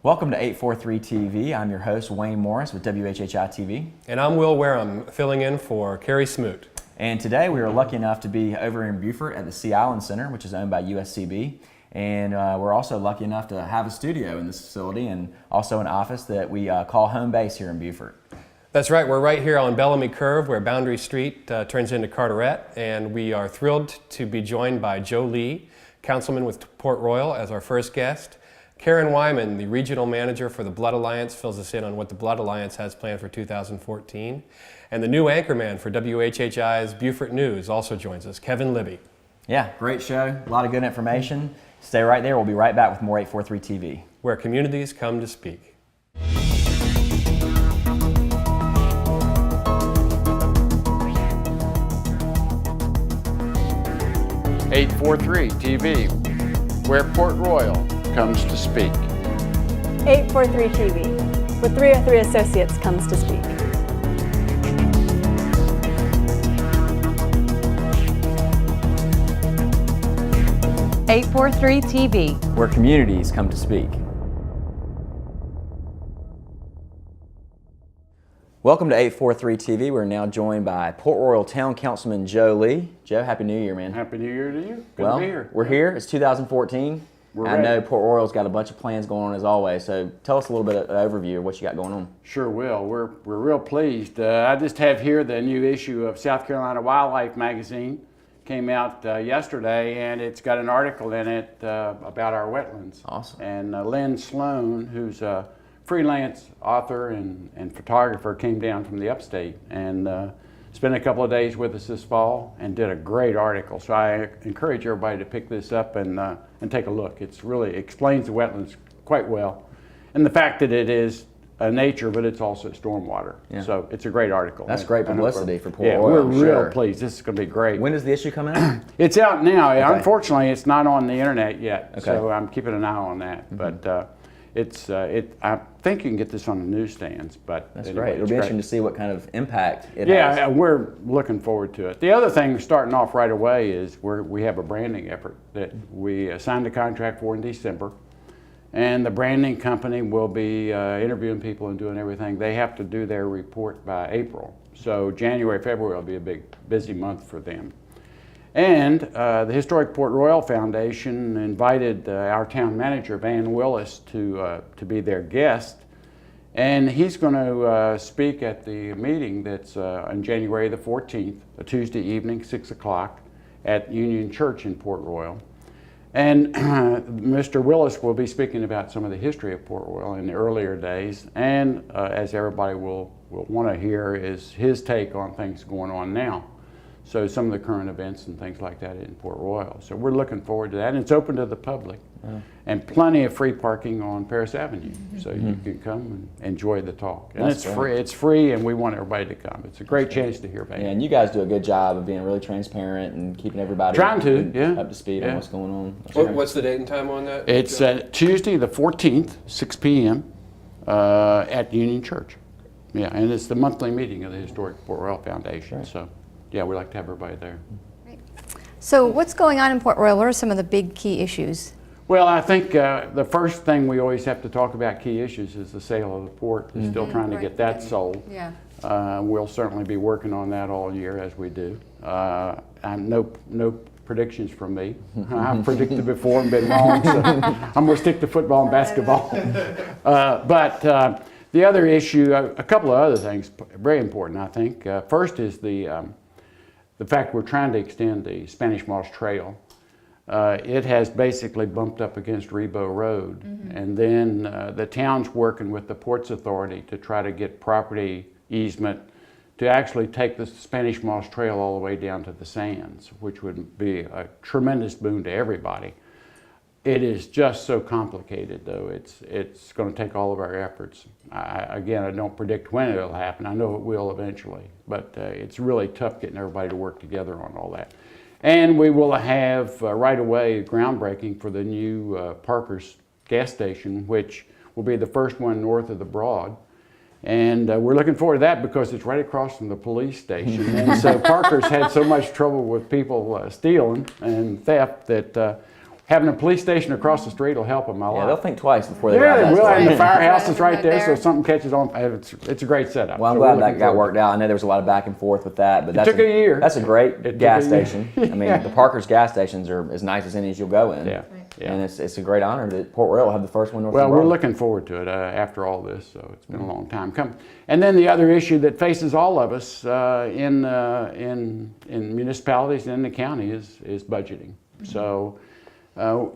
Welcome to 843 TV. I'm your host, Wayne Morris with WHHI-TV. And I'm Will Wareham, filling in for Carrie Smoot. And today we are lucky enough to be over in Beaufort at the Sea Island Center, which is owned by USCB. And we're also lucky enough to have a studio in this facility and also an office that we call home base here in Beaufort. That's right, we're right here on Bellamy Curve where Boundary Street turns into Carteret, and we are thrilled to be joined by Joe Lee, Councilman with Port Royal, as our first guest. Karen Wyman, the Regional Manager for the Blood Alliance, fills us in on what the Blood Alliance has planned for 2014. And the new anchorman for WHHI's Beaufort News also joins us, Kevin Libby. Yeah, great show, a lot of good information. Stay right there, we'll be right back with more 843 TV. Where communities come to speak. 843 TV, where Port Royal comes to speak. 843 TV, where 303 Associates comes to speak. TV, where communities come to speak. Welcome to 843 TV. We're now joined by Port Royal Town Councilman Joe Lee. Joe, Happy New Year, man. Happy New Year to you. Good Well, to be here. we're here. It's 2014. I know Port Royal's got a bunch of plans going on as always, so tell us a little bit of an overview of what you got going on. Sure will. We're real pleased. I just have here the new issue of South Carolina Wildlife magazine. Came out yesterday, and it's got an article in it about our wetlands. Awesome. And Lynn Sloan, who's a freelance author and photographer, came down from the upstate and spent a couple of days with us this fall and did a great article. So I encourage everybody to pick this up and take a look. It's really explains the wetlands quite well, and the fact that it is nature, but it's also stormwater. Yeah. So it's a great article. That's great publicity for Port Royal. We're real pleased. This is going to be greite. When does the issue come out? It's out now. Okay. Unfortunately, it's not on the internet yet, okay. So I'm keeping an eye on that. Mm-hmm. But I think you can get this on the newsstands. But that's anyway, great. It'll be interesting to see what kind of impact it has. Yeah, we're looking forward to it. The other thing starting off right away is we have a branding effort that we signed a contract for in December. And the branding company will be interviewing people and doing everything. They have to do their report by April. So January, February will be a big, busy month for them. And the Historic Port Royal Foundation invited our town manager, Van Willis, to be their guest. And he's going to speak at the meeting that's on January the 14th, a Tuesday evening, 6 o'clock, at Union Church in Port Royal. And Mr. Willis will be speaking about some of the history of Port Royal in the earlier days, and as everybody will want to hear, is his take on things going on now. So some of the current events and things like that in Port Royal. So we're looking forward to that, and it's open to the public. And plenty of free parking on Paris Avenue, so you can come and enjoy the talk. And it's free. It's free, and we want everybody to come. It's a great chance to hear about it. Yeah, and you guys do a good job of being really transparent and keeping everybody up to speed on what's going on. What's the date and time on that? It's Tuesday the 14th, 6 p.m. At Union Church. Yeah, and it's the monthly meeting of the Historic Port Royal Foundation. Right. So, yeah, we like to have everybody there. Right. So what's going on in Port Royal? What are some of the big key issues? Well, I think the first thing we always have to talk about key issues is the sale of the port. We're still trying to get that sold. Yeah. We'll certainly be working on that all year as we do. No predictions from me. I've predicted before and been wrong, so I'm going to stick to football and basketball. But the other issue, a couple of other things, very important, I think. First is the fact we're trying to extend the Spanish Moss Trail. It has basically bumped up against Rebo Road, and then the town's working with the Ports Authority to try to get property easement to actually take the Spanish Moss Trail all the way down to the sands, which would be a tremendous boon to everybody. It is just so complicated, though. It's going to take all of our efforts. Again, I don't predict when it'll happen. I know it will eventually, but it's really tough getting everybody to work together on all that. And we will have right away groundbreaking for the new Parker's gas station, which will be the first one north of the Broad. And we're looking forward to that because it's right across from the police station. And so Parker's had so much trouble with people stealing and theft that having a police station across the street will help them a lot. Yeah, they'll think twice before they Yeah, ride they that will, and story. the firehouse is right Right there, so there. if something catches on, it's a great setup. Well, I'm So glad we're that looking got forward worked out. I know there was a lot of back and forth with that, but that's took a year. That's a great It took gas a year. station. I mean, the Parker's gas stations are as nice as any as you'll go in. Yeah, yeah. And it's a great honor that Port Royal will have the first one north Well, of the we're world. looking forward to it after all this, so it's been a long time coming. And then the other issue that faces all of us in municipalities and in the county is budgeting. So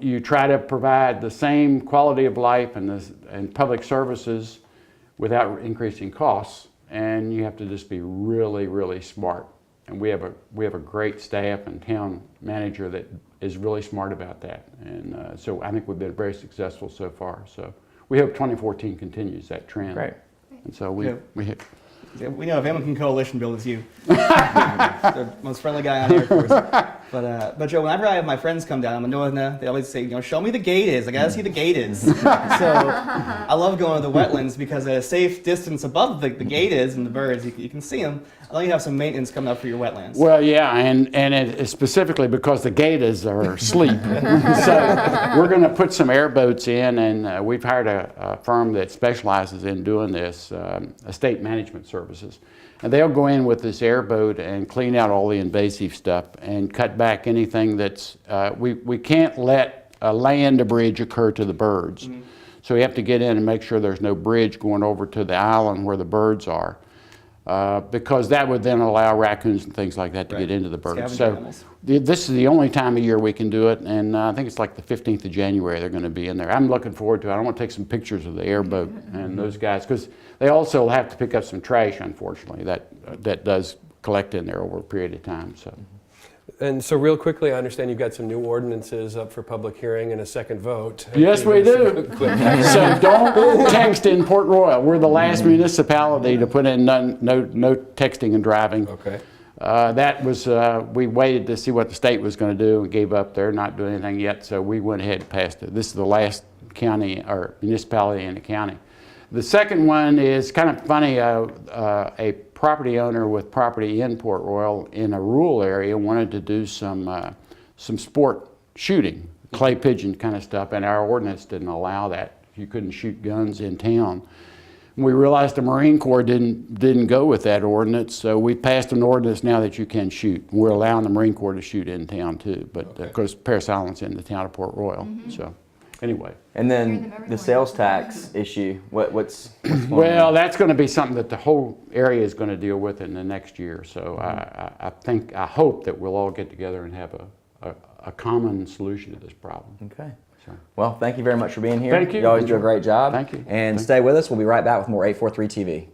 you try to provide the same quality of life and public services without increasing costs, and you have to just be really, really smart. And we have a great staff and town manager that is really smart about that. And so I think we've been very successful so far. So we hope 2014 continues that trend. Great. And so Yeah. we know if anyone can coalition build, it's you. The most friendly guy on here, of course. But Joe, whenever I have my friends come down, they always say, show me the gate is. I gotta see the gate is. So I love going to the wetlands because at a safe distance above the gate is and the birds, you can see them. I know you have some maintenance coming up for your wetlands. Well, yeah, and it is specifically because the gators are asleep. So we're going to put some airboats in, and we've hired a firm that specializes in doing this, estate management services. And they'll go in with this airboat and clean out all the invasive stuff and cut back anything that's, we can't let a land bridge occur to the birds. Mm-hmm. So we have to get in and make sure there's no bridge going over to the island where the birds are. Because that would then allow raccoons and things like that to get into the birds. Scavenger So animals. this is the only time of year we can do it, and I think it's like the 15th of January they're going to be in there. I'm looking forward to it. I want to take some pictures of the airboat and those guys, because they also have to pick up some trash, unfortunately, that does collect in there over a period of time. So. And so real quickly, I understand you've got some new ordinances up for public hearing and a second vote. Yes, we do. So don't text in Port Royal. We're the last municipality to put in no texting and driving. Okay. That was, we waited to see what the state was going to do and gave up. They're not doing anything yet, so we went ahead and passed it. This is the last county or municipality in the county. The second one is kind of funny. A property owner with property in Port Royal in a rural area wanted to do some sport shooting, clay pigeon kind of stuff, and our ordinance didn't allow that. You couldn't shoot guns in town. We realized the Marine Corps didn't go with that ordinance, so we passed an ordinance now that you can shoot. We're allowing the Marine Corps to shoot in town too, but of course Parris Island's in the town of Port Royal. So anyway. And then the sales tax issue, what's going Well, on? that's going to be something that the whole area is going to deal with in the next year. So I hope that we'll all get together and have a common solution to this problem. Okay. So. Well, thank you very much for being here. Thank you. You always do a great job. Thank you. And Thank stay with us. We'll be right back with more 843 TV.